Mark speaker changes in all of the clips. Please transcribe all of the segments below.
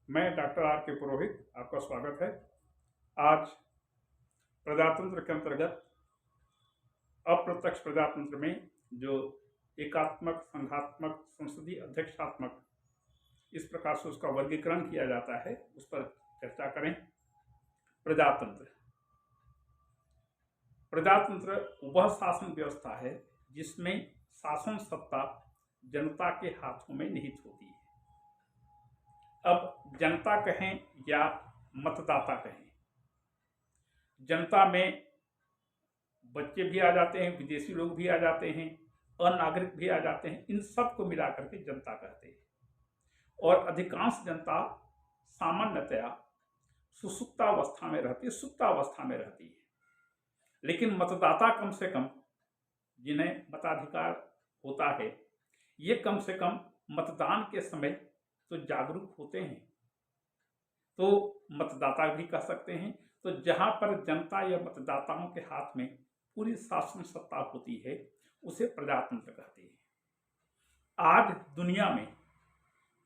Speaker 1: मैं doctor R के पुरोहित, आपका स्वागत है। आज प्रजातंत्र के अंतर्गत अप्रत्यक्ष प्रजातंत्र में जो एकात्मक, संघात्मक, संसदीय अध्यक्षात्मक, इस प्रकार से उसका वर्गीकरण किया जाता है, उस पर चर्चा करें। प्रजातंत्र प्रजातंत्र वह शासन व्यवस्था है जिसमें शासन सत्ता जनता के हाथों में निहित होती है। अब जनता कहें या मतदाता कहें, जनता में बच्चे भी आ जाते हैं, विदेशी लोग भी आ जाते हैं, अनागरिक भी आ जाते हैं, इन सब को मिलाकर के जनता कहते हैं। और अधिकांश जनता सामान्यतया सुसुप्तावस्था में रहती है, सुप्तावस्था में रहती है। लेकिन मतदाता कम से कम, जिन्हें मताधिकार होता है, ये कम से कम मतदान के समय तो जागरूक होते हैं, तो मतदाता भी कह सकते हैं। तो जहां पर जनता या मतदाताओं के हाथ में पूरी शासन सत्ता होती है, उसे प्रजातंत्र कहते हैं। आज दुनिया में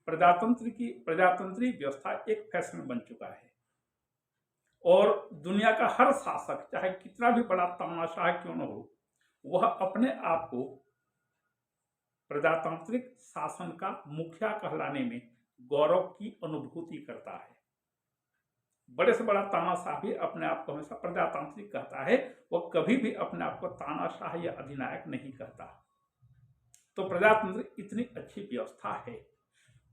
Speaker 1: प्रजातंत्री व्यवस्था एक फैशन बन चुका है और दुनिया का हर शासक, चाहे कितना भी बड़ा तानाशाह क्यों न हो, वह अपने आप को प्रजातांत्रिक शासन का मुखिया कहलाने में गौरव की अनुभूति करता है। बड़े से बड़ा तानाशाह भी अपने आप को हमेशा प्रजातांत्रिक कहता है, वह कभी भी अपने आप को तानाशाह या अधिनायक नहीं कहता। तो प्रजातंत्र इतनी अच्छी व्यवस्था है।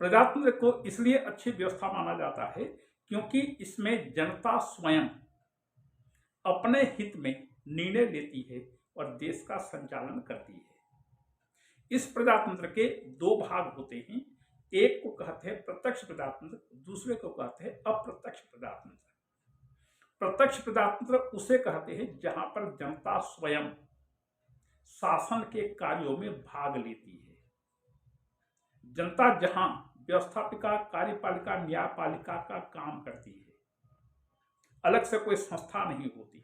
Speaker 1: प्रजातंत्र को इसलिए अच्छी व्यवस्था माना जाता है क्योंकि इसमें जनता स्वयं अपने हित में निर्णय लेती है और देश का संचालन करती है। इस प्रजातंत्र के दो भाग होते हैं, एक को कहते हैं प्रत्यक्ष प्रजातंत्र, दूसरे को कहते हैं अप्रत्यक्ष प्रजातंत्र। प्रत्यक्ष प्रजातंत्र उसे कहते हैं जहां पर जनता स्वयं शासन के कार्यों में भाग लेती है। जनता जहां व्यवस्थापिका, कार्यपालिका, न्यायपालिका का काम करती है, अलग से कोई संस्था नहीं होती,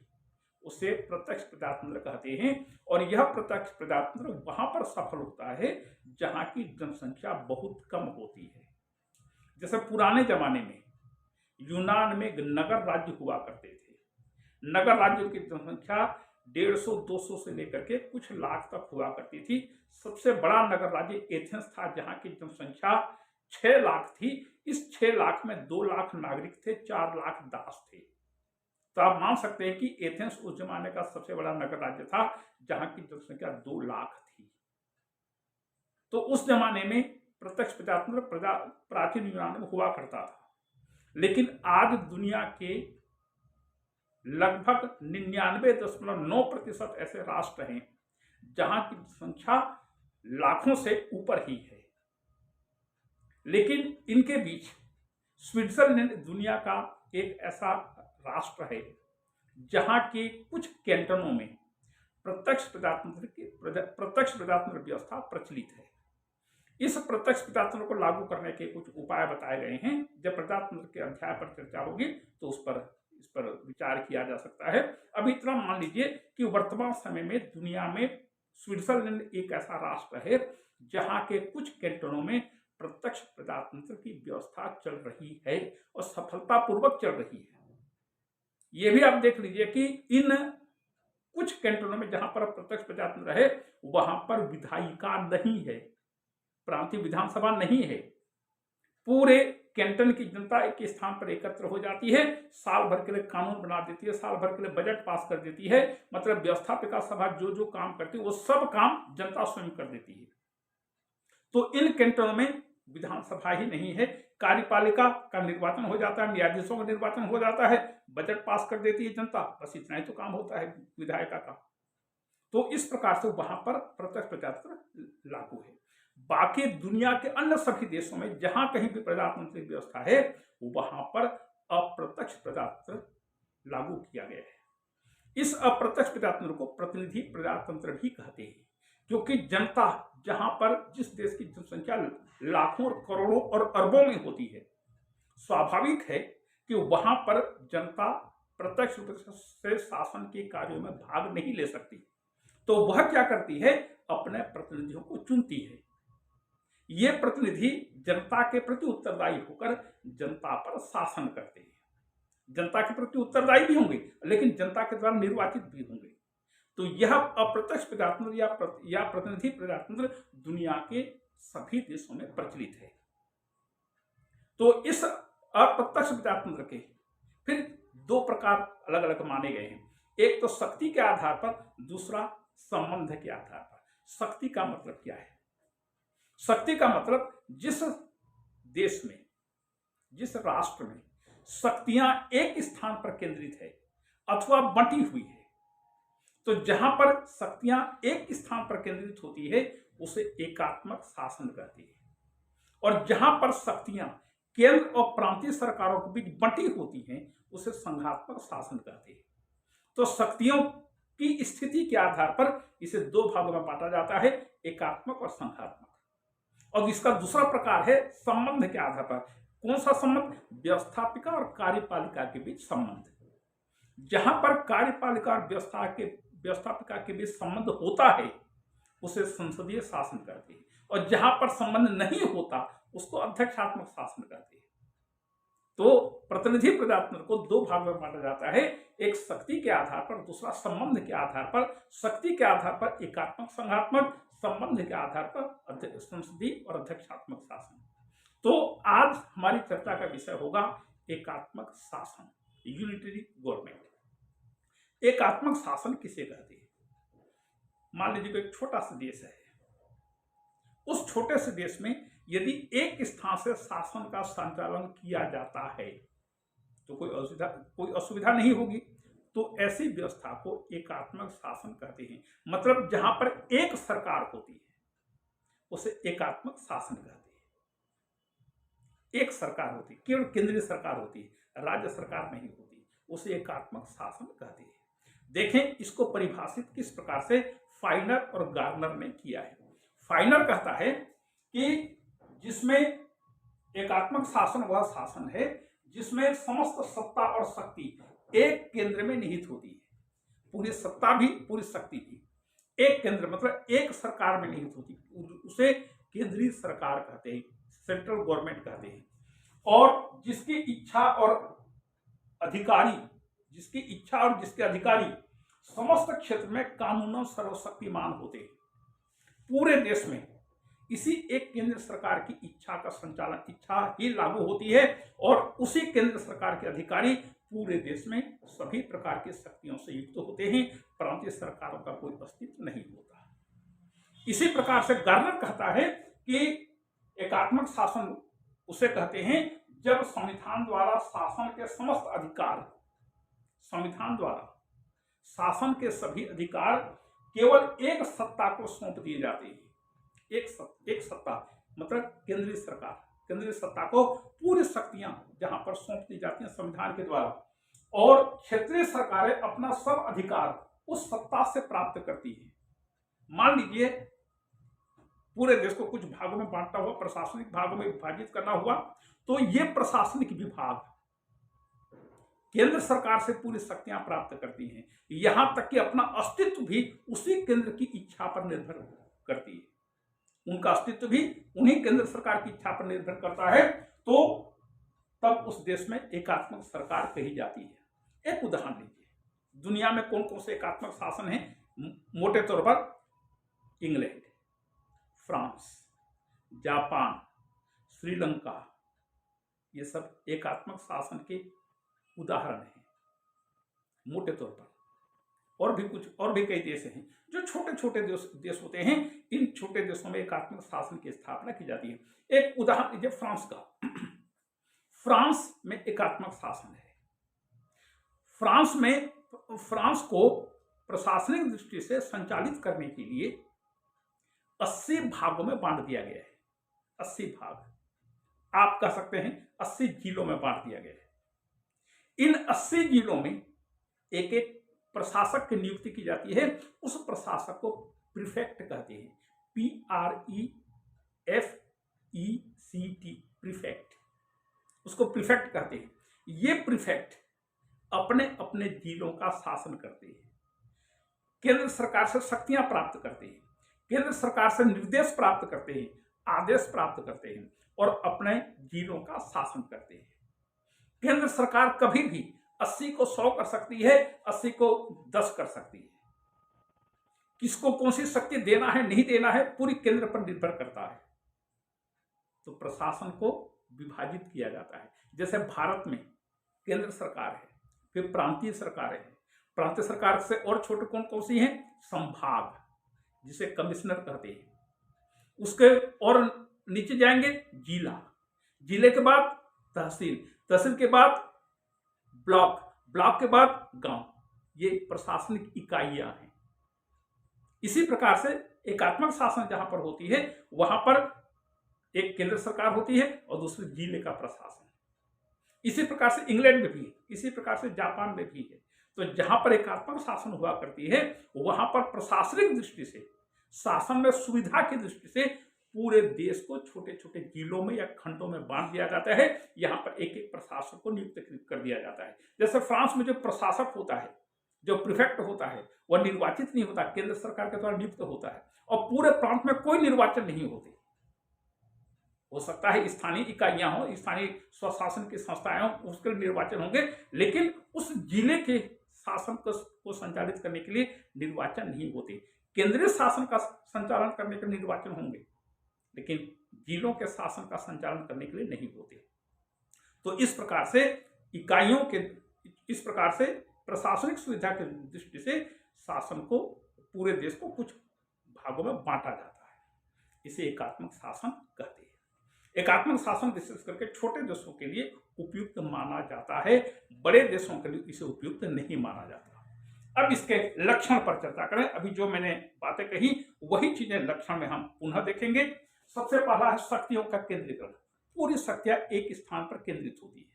Speaker 1: उसे प्रत्यक्ष प्रजातंत्र कहते हैं। और यह प्रत्यक्ष प्रजातंत्र वहां पर सफल होता है जहां की जनसंख्या बहुत कम होती है। जैसे पुराने जमाने में यूनान में नगर राज्य हुआ करते थे। नगर राज्यों की जनसंख्या 150-200 से लेकर के कुछ लाख तक हुआ करती थी। सबसे बड़ा नगर राज्य एथेंस था, जहां की जनसंख्या 6 लाख थी। इस 6 लाख में 2 लाख नागरिक थे, 4 लाख दास थे। तो आप मान सकते हैं कि एथेंस उस जमाने का सबसे बड़ा नगर राज्य था, जहां की जनसंख्या 2 लाख थी। तो उस जमाने में प्रत्यक्ष प्रजातंत्र प्राचीन यूनान में हुआ करता था। लेकिन आज दुनिया के लगभग 99.9% ऐसे राष्ट्र हैं जहां की संख्या लाखों से ऊपर ही है। लेकिन इनके बीच स्विट्जरलैंड दुनिया का एक ऐसा राष्ट्र है जहां के कुछ कैंटनों में प्रत्यक्ष प्रजातंत्र व्यवस्था प्रचलित है। इस प्रत्यक्ष प्रजातंत्र को लागू करने के कुछ उपाय बताए गए हैं। जब प्रजातंत्र के अध्याय पर चर्चा होगी तो इस पर विचार किया जा सकता है। अभी इतना मान लीजिए कि वर्तमान समय में दुनिया में स्विट्जरलैंड एक ऐसा राष्ट्र है जहां के कुछ कैंटनों में प्रत्यक्ष प्रजातंत्र की व्यवस्था चल रही है और सफलतापूर्वक चल रही है। यह भी आप देख लीजिए कि इन कुछ कैंटनों में जहां पर प्रत्यक्ष प्रजातंत्र है, वहां पर विधायिका नहीं है, प्रांतीय विधानसभा नहीं है। पूरे कैंटन की जनता एक स्थान पर एकत्र हो जाती है, साल भर के लिए कानून बना देती है, साल भर के लिए बजट पास कर देती है। मतलब व्यवस्थापिका सभा जो जो काम करती है वो सब काम जनता स्वयं कर देती है। तो इन कैंटनों में विधानसभा ही नहीं है, कार्यपालिका का निर्वाचन हो जाता है, न्यायाधीशों का निर्वाचन हो जाता है, बजट पास कर देती है जनता, बस इतना ही तो काम होता है विधायिका का। तो इस प्रकार से वहां पर प्रत्यक्ष प्रजातंत्र लागू है। बाकी दुनिया के अन्य सभी देशों में जहां कहीं भी प्रजातांत्रिक व्यवस्था है, वहां पर अप्रत्यक्ष प्रजातंत्र लागू किया गया है। इस अप्रत्यक्ष प्रजातंत्र को प्रतिनिधि प्रजातंत्र भी कहते हैं, क्योंकि जनता जहां पर जिस देश की जनसंख्या लाखों और करोड़ों और अरबों में होती है, स्वाभाविक है कि वहां पर जनता प्रत्यक्ष रूप से शासन के कार्यों में भाग नहीं ले सकती। तो वह क्या करती है, अपने प्रतिनिधियों को चुनती है। ये प्रतिनिधि जनता के प्रति उत्तरदायी होकर जनता पर शासन करते हैं। जनता के प्रति उत्तरदायी भी होंगे, लेकिन जनता के द्वारा निर्वाचित भी होंगे। तो यह अप्रत्यक्ष प्रजातंत्र या प्रतिनिधि प्रजातंत्र दुनिया के सभी देशों में प्रचलित है। तो इस अप्रत्यक्ष प्रजातंत्र के फिर दो प्रकार अलग अलग माने गए हैं। एक तो शक्ति के आधार पर, दूसरा संबंध के आधार पर। शक्ति का मतलब क्या है? शक्ति का मतलब जिस देश में, जिस राष्ट्र में शक्तियां एक स्थान पर केंद्रित है अथवा बंटी हुई है, तो जहां पर शक्तियां एक स्थान पर केंद्रित होती है उसे एकात्मक शासन कहते हैं। और जहां पर शक्तियां केंद्र और प्रांतीय सरकारों के बीच बंटी होती हैं उसे संघात्मक शासन कहते हैं। तो शक्तियों की स्थिति के आधार पर इसे दो भागों में बांटा जाता है, एकात्मक और संघात्मक। और इसका दूसरा प्रकार है संबंध के आधार पर। कौन सा संबंध? व्यवस्थापिका और कार्यपालिका के बीच संबंध। जहां पर कार्यपालिका और व्यवस्थापिका के बीच संबंध होता है उसे संसदीय शासन कहते हैं, और जहां पर संबंध नहीं होता उसको अध्यक्षात्मक शासन कहते हैं। तो प्रतिनिधि प्रजातंत्र को दो भागों में बांटा जाता है, एक शक्ति के आधार पर, दूसरा संबंध के आधार पर। शक्ति के आधार पर एकात्मक संघात्मक, संबंध के आधार पर संसदीय और अध्यक्षात्मक शासन। तो आज हमारी चर्चा का विषय होगा एकात्मक शासन, यूनिटरी गवर्नमेंट। एकात्मक शासन किसे कहते हैं? मान लीजिए एक छोटा सा देश है, उस छोटे से देश में यदि एक स्थान से शासन का संचालन किया जाता है तो कोई असुविधा नहीं होगी। तो ऐसी व्यवस्था को एकात्मक शासन कहते हैं। मतलब जहां पर एक सरकार होती है उसे एकात्मक शासन कहते हैं। एक सरकार होती है, केवल केंद्रीय सरकार होती है, राज्य सरकार नहीं होती, उसे एकात्मक शासन कहते हैं। देखें इसको परिभाषित किस प्रकार से फाइनर और गार्नर ने किया है। फाइनर कहता है कि जिसमें एकात्मक शासन वह शासन है जिसमें समस्त सत्ता और शक्ति एक केंद्र में निहित होती है। पूरी सत्ता भी पूरी शक्ति भी एक केंद्र, मतलब एक सरकार में निहित होती है, उसे केंद्रीय सरकार कहते हैं, सेंट्रल गवर्नमेंट कहते हैं। और जिसकी इच्छा और जिसके अधिकारी समस्त क्षेत्र में कानूनन सर्वशक्तिमान होते हैं। पूरे देश में इसी एक केंद्र सरकार की इच्छा का संचालन, इच्छा ही लागू होती है, और उसी केंद्र सरकार के अधिकारी पूरे देश में सभी प्रकार की शक्तियों से युक्त होते हैं। प्रांतीय सरकारों का कोई अस्तित्व नहीं होता। इसी प्रकार से गार्नर कहता है कि एकात्मक शासन उसे कहते हैं जब संविधान द्वारा शासन के समस्त अधिकार, संविधान द्वारा शासन के सभी अधिकार केवल एक सत्ता को सौंप दिए जाते हैं। एक सत्ता मतलब केंद्रीय सरकार, केंद्रीय सत्ता को पूरी शक्तियां जहां पर सौंप दी जाती हैं संविधान के द्वारा, और क्षेत्रीय सरकारें अपना सब अधिकार उस सत्ता से प्राप्त करती हैं। मान लीजिए पूरे देश को कुछ भागों में बांटना हुआ, प्रशासनिक भागों में विभाजित करना हुआ, तो ये प्रशासनिक विभाग केंद्र सरकार से पूरी शक्तियां प्राप्त करती हैं। यहां तक कि अपना अस्तित्व भी उसी केंद्र की इच्छा पर निर्भर करती है। उनका अस्तित्व भी उन्हीं केंद्र सरकार की इच्छा पर निर्भर करता है। तो तब उस देश में एकात्मक सरकार कही जाती है। एक उदाहरण लीजिए, दुनिया में कौन कौन से एकात्मक शासन हैं? मोटे तौर पर इंग्लैंड, फ्रांस, जापान, श्रीलंका, ये सब एकात्मक शासन के उदाहरण हैं मोटे तौर पर। और भी कई देश हैं जो छोटे छोटे देश होते हैं। इन छोटे देशों में एकात्मक शासन की स्थापना की जाती है। एक उदाहरण लीजिए फ्रांस का। फ्रांस में एकात्मक शासन है। फ्रांस को प्रशासनिक दृष्टि से संचालित करने के लिए 80 भागों में बांट दिया गया है। 80 भाग, आप कह सकते हैं 80 जिलों में बांट दिया गया है। इन 80 जिलों में एक एक प्रशासक की नियुक्ति की जाती है। उस प्रशासक को प्रीफेक्ट कहते हैं, PREFECT, प्रीफेक्ट, उसको प्रीफेक्ट कहते हैं। ये प्रीफेक्ट अपने अपने जिलों का शासन करते हैं, केंद्र सरकार से शक्तियां प्राप्त करते हैं, केंद्र सरकार से निर्देश प्राप्त करते हैं, आदेश प्राप्त करते हैं और अपने जिलों का शासन करते हैं। केंद्र सरकार कभी भी 80 को 100 कर सकती है, 80 को 10 कर सकती है। किसको कौन सी शक्ति देना है नहीं देना है पूरी केंद्र पर निर्भर करता है। तो प्रशासन को विभाजित किया जाता है। जैसे भारत में केंद्र सरकार है, फिर प्रांतीय सरकारें हैं। प्रांतीय सरकार से और छोटे कौन कौन सी हैं? संभाग, जिसे कमिश्नर कहते हैं। उसके और नीचे जाएंगे जिला, जिले के बाद तहसील, तहसील के बाद ब्लॉक, ब्लॉक के बाद गांव। ये प्रशासनिक इकाइयां हैं। इसी प्रकार से एकात्मक शासन जहां पर होती है वहां पर एक केंद्र सरकार होती है और दूसरे जिले का प्रशासन। इसी प्रकार से इंग्लैंड में भी है, इसी प्रकार से जापान में भी है। तो जहां पर एकात्मक शासन हुआ करती है वहां पर प्रशासनिक दृष्टि से, शासन में सुविधा की दृष्टि से पूरे देश को छोटे छोटे जिलों में या खंडों में बांट दिया जाता है। यहाँ पर एक एक प्रशासक को नियुक्त कर दिया जाता है। जैसे फ्रांस में जो प्रशासक होता है, जो प्रीफेक्ट होता है, वह निर्वाचित नहीं होता, केंद्र सरकार के द्वारा नियुक्त होता है और पूरे प्रांत में कोई निर्वाचन नहीं होते। हो सकता है स्थानीय इकाइयां हो, स्थानीय स्वशासन की संस्थाएं हो, उसके निर्वाचन होंगे, लेकिन उस जिले के शासन को संचालित करने के लिए निर्वाचन नहीं होते। केंद्रीय शासन का संचालन करने के निर्वाचन होंगे, लेकिन जिलों के शासन का संचालन करने के लिए नहीं होते। तो इस प्रकार से इकाइयों के, इस प्रकार से प्रशासनिक सुविधा की दृष्टि से शासन को, पूरे देश को कुछ भागों में बांटा जाता है। इसे एकात्मक शासन कहते हैं। एकात्मक शासन विशेष करके छोटे देशों के लिए उपयुक्त माना जाता है, बड़े देशों के लिए इसे उपयुक्त नहीं माना जाता। अब इसके लक्षण पर चर्चा करें। अभी जो मैंने बातें कही वही चीजें लक्षण में हम पुनः देखेंगे। सबसे पहला है शक्तियों का केंद्रीकरण। पूरी शक्तियां एक स्थान पर केंद्रित होती है।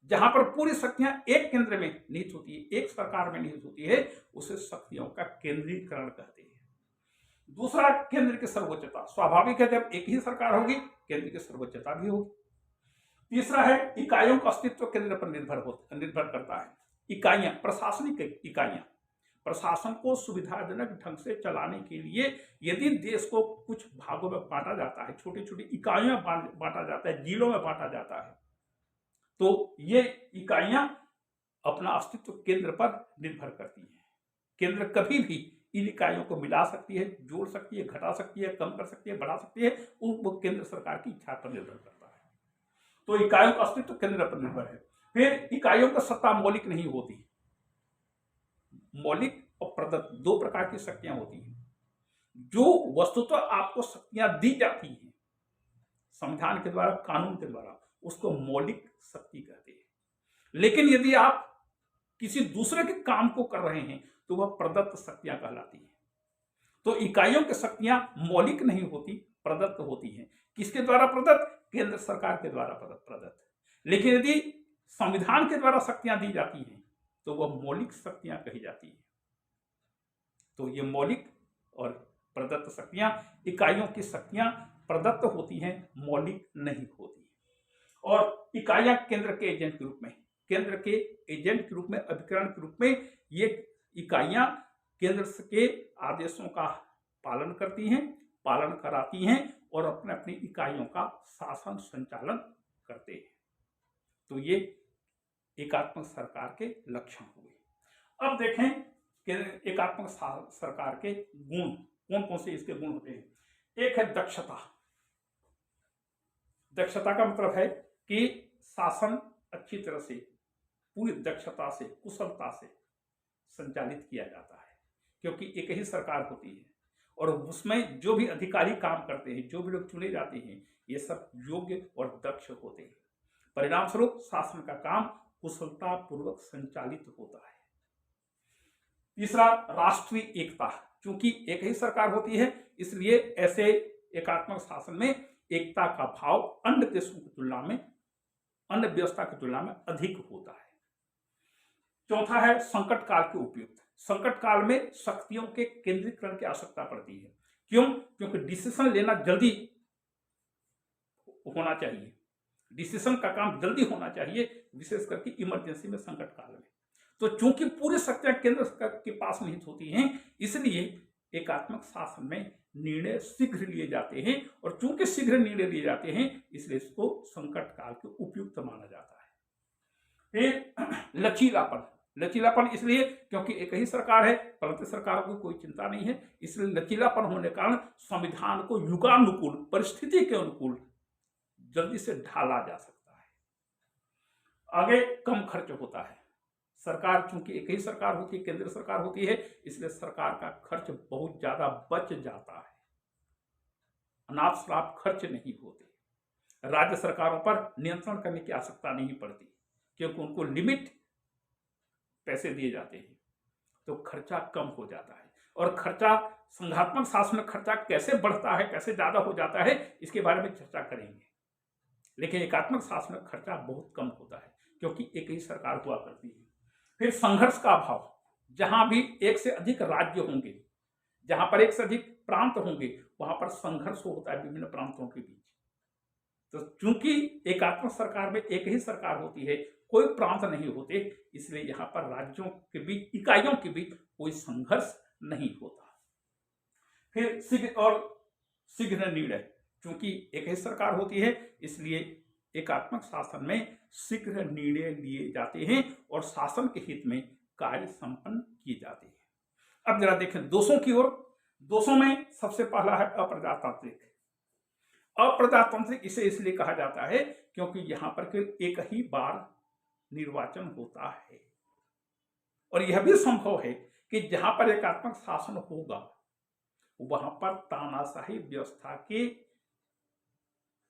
Speaker 1: जहां पर पूरी शक्तियां एक केंद्र में निहित होती है, एक सरकार में निहित होती है, उसे शक्तियों का केंद्रीकरण कहते हैं। दूसरा, केंद्र की सर्वोच्चता। स्वाभाविक है जब एक ही सरकार होगी केंद्र की सर्वोच्चता भी होगी। तीसरा है इकाइयों का अस्तित्व केंद्र पर निर्भर करता है। इकाइयां, प्रशासनिक इकाइयां, प्रशासन को सुविधाजनक ढंग से चलाने के लिए यदि देश को कुछ भागों में बांटा जाता है, छोटी छोटी इकाइयों में बांटा जाता है, जिलों में बांटा जाता है, तो ये इकाइयां अपना अस्तित्व केंद्र पर निर्भर करती हैं। केंद्र कभी भी इन इकाइयों को मिला सकती है, जोड़ सकती है, घटा सकती है, कम कर सकती है, बढ़ा सकती है, वो केंद्र सरकार की इच्छा पर निर्भर करता है। तो इकाइयों का अस्तित्व केंद्र पर निर्भर है। फिर इकाइयों का सत्ता मौलिक नहीं होती। मौलिक और प्रदत्त दो प्रकार की शक्तियां होती हैं। जो वस्तुतः आपको शक्तियां दी जाती हैं संविधान के द्वारा, कानून के द्वारा, उसको मौलिक शक्ति कहते हैं। लेकिन यदि आप किसी दूसरे के काम को कर रहे हैं तो वह प्रदत्त शक्तियां कहलाती हैं। तो इकाइयों की शक्तियां मौलिक नहीं होती, प्रदत्त होती हैं। किसके द्वारा प्रदत्त? केंद्र सरकार के द्वारा प्रदत्त। लेकिन यदि संविधान के द्वारा शक्तियां दी जाती हैं तो वह मौलिक शक्तियां कही जाती हैं। तो ये मौलिक और प्रदत्त शक्तियां, इकाइयों की शक्तियां प्रदत्त होती हैं, मौलिक नहीं होती। और इकाइयां केंद्र के एजेंट के रूप में, केंद्र के एजेंट के रूप में, अभिकरण के रूप में ये इकाइयां केंद्र के आदेशों का पालन करती हैं, पालन कराती हैं और अपने अपनी इकाइयों का शासन संचालन करते हैं। तो ये एकात्मक सरकार के लक्षण हुए। अब देखें कि एकात्मक सरकार के गुण कौन कौन से इसके गुण होते हैं। एक है दक्षता। दक्षता का मतलब है कि शासन अच्छी तरह से, पूरी दक्षता से, कुशलता से संचालित किया जाता है, क्योंकि एक ही सरकार होती है और उसमें जो भी अधिकारी काम करते हैं, जो भी लोग चुने जाते हैं, ये सब योग्य और दक्ष होते हैं। परिणाम स्वरूप शासन का काम कुशलता पूर्वक संचालित होता है। तीसरा, राष्ट्रीय एकता। क्योंकि एक ही सरकार होती है इसलिए ऐसे एकात्मक शासन में एकता का भाव अन्य देशों की तुलना में, अन्य व्यवस्था की तुलना में अधिक होता है। चौथा है संकट काल के उपयुक्त। संकट काल में शक्तियों के केंद्रीकरण की आवश्यकता पड़ती है। क्यों? क्योंकि डिसीजन लेना जल्दी होना चाहिए, डिसीजन का काम जल्दी होना चाहिए, विशेष करके इमरजेंसी में, संकट काल में। तो चूंकि पूरी शक्तियां केंद्र के पास निहित होती हैं, इसलिए एकात्मक शासन में निर्णय शीघ्र लिए जाते हैं, और चूंकि शीघ्र निर्णय लिए जाते हैं इसलिए इसको संकट काल के उपयुक्त माना जाता है। फिर लचीलापन इसलिए क्योंकि एक ही सरकार है, परंतु सरकारों को कोई चिंता नहीं है, इसलिए लचीलापन होने के कारण संविधान को युगानुकूल, परिस्थिति के अनुकूल जल्दी से ढाला जा सकता है। आगे कम खर्च होता है। सरकार, चूंकि एक ही सरकार होती है, केंद्र सरकार होती है, इसलिए सरकार का खर्च बहुत ज्यादा बच जाता है, अनाप शनाप खर्च नहीं होते। राज्य सरकारों पर नियंत्रण करने की आवश्यकता नहीं पड़ती क्योंकि उनको लिमिट पैसे दिए जाते हैं, तो खर्चा कम हो जाता है। और खर्चा, संघात्मक शासन में खर्चा कैसे बढ़ता है, कैसे ज्यादा हो जाता है, इसके बारे में चर्चा करेंगे। लेकिन एकात्मक शासन में खर्चा बहुत कम होता है क्योंकि एक ही सरकार हुआ करती है। फिर संघर्ष का अभाव, जहां भी एक से अधिक राज्य होंगे, जहां पर एक से अधिक प्रांत होंगे, वहां पर संघर्ष होता है विभिन्न प्रांतों के बीच। तो चूंकि एकात्मक सरकार में एक ही सरकार होती है, कोई प्रांत नहीं होते, इसलिए यहाँ पर राज्यों के बीच, इकाइयों के बीच कोई संघर्ष नहीं होता। फिर शीघ्र निर्णय, चूंकि एक ही सरकार होती है इसलिए एकात्मक शासन में शीघ्र निर्णय लिए जाते हैं और शासन के हित में कार्य संपन्न किए जाते हैं। अब जरा देखें दोषों की ओर। दोषों में सबसे पहला है अप्रजातांत्रिक। अप्रजातांत्रिक इसे इसलिए कहा जाता है क्योंकि यहां पर केवल एक ही बार निर्वाचन होता है, और यह भी संभव है कि जहां पर एकात्मक शासन होगा वहां पर तानाशाही व्यवस्था के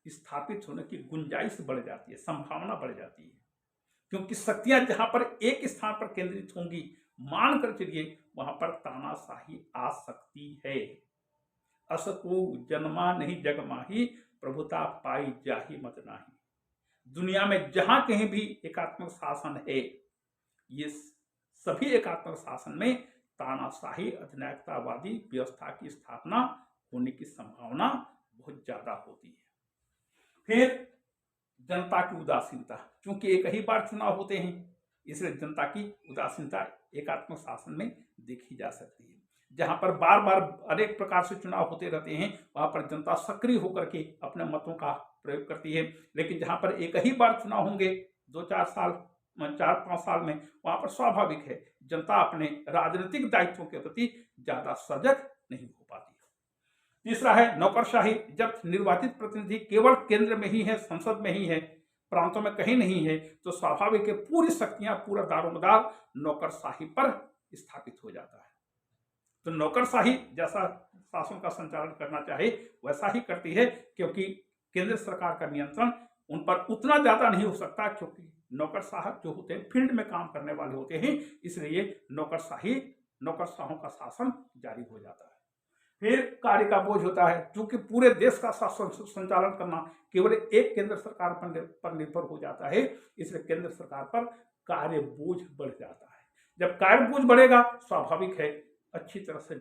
Speaker 1: स्थापित होने की गुंजाइश बढ़ जाती है, संभावना बढ़ जाती है, क्योंकि शक्तियां जहां पर एक स्थान पर केंद्रित होंगी, मान कर चलिए वहां पर तानाशाही आ सकती है। असको जन्मा नहीं जग माही, प्रभुता पाई जाही मत नाही। दुनिया में जहां कहीं भी एकात्मक शासन है, ये सभी एकात्मक शासन में तानाशाही अधिनायकतावादी व्यवस्था की स्थापना होने की संभावना बहुत ज्यादा होती है। फिर जनता की उदासीनता, चूंकि एक ही बार चुनाव होते हैं इसलिए जनता की उदासीनता एकात्मक शासन में देखी जा सकती है। जहां पर बार बार अनेक प्रकार से चुनाव होते रहते हैं वहां पर जनता सक्रिय होकर के अपने मतों का प्रयोग करती है, लेकिन जहां पर एक ही बार चुनाव होंगे 2-4 साल, 4-5 साल में, वहां पर स्वाभाविक है जनता अपने राजनीतिक दायित्वों के प्रति ज्यादा सजग नहीं हो पाती। तीसरा है नौकरशाही। जब निर्वाचित प्रतिनिधि केवल केंद्र में ही है, संसद में ही है, प्रांतों में कहीं नहीं है, तो स्वाभाविक है पूरी शक्तियां, पूरा दारोमदार नौकरशाही पर स्थापित हो जाता है। तो नौकरशाही जैसा शासन का संचालन करना चाहे वैसा ही करती है, क्योंकि केंद्र सरकार का नियंत्रण उन पर उतना ज्यादा नहीं हो सकता, क्योंकि नौकरशाह जो होते हैं फील्ड में काम करने वाले होते हैं, इसलिए नौकरशाहों का शासन जारी हो जाता है। फिर कार्य का बोझ होता है, क्योंकि पूरे देश का शासन संचालन करना केवल एक केंद्र सरकार पर निर्भर हो जाता है, इसलिए केंद्र सरकार पर कार्य बोझ बढ़ जाता है। जब कार्य बोझ बढ़ेगा, स्वाभाविक है अच्छी तरह से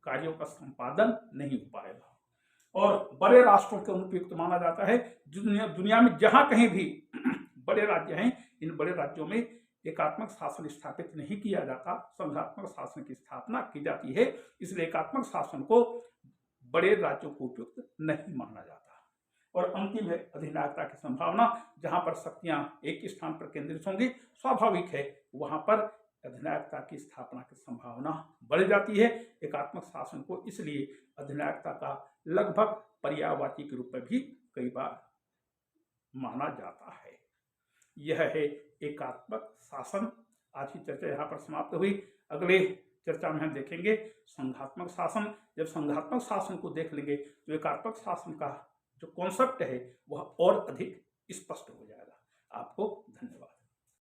Speaker 1: कार्यों का संपादन नहीं हो पाएगा, और बड़े राष्ट्रों के अनुपयुक्त माना जाता है। दुनिया में जहां कहीं भी बड़े राज्य हैं, इन बड़े राज्यों में एकात्मक शासन स्थापित नहीं किया जाता, संघात्मक शासन की स्थापना की जाती है, इसलिए एकात्मक शासन को बड़े राज्यों को उपयुक्त नहीं माना जाता। और अंतिम है अधिनायकता की संभावना। जहां पर शक्तियां एक स्थान पर केंद्रित होंगी, स्वाभाविक है वहां पर अधिनायकता की स्थापना की संभावना बढ़ जाती है। एकात्मक शासन को इसलिए अधिनायकता का लगभग पर्यायवाची के रूप में भी कई बार माना जाता है। यह है एकात्मक शासन। आज की चर्चा यहाँ पर समाप्त हुई। अगले चर्चा में हम देखेंगे संघात्मक शासन। जब संघात्मक शासन को देख लेंगे तो एकात्मक शासन का जो कॉन्सेप्ट है वह और अधिक स्पष्ट हो जाएगा। आपको धन्यवाद।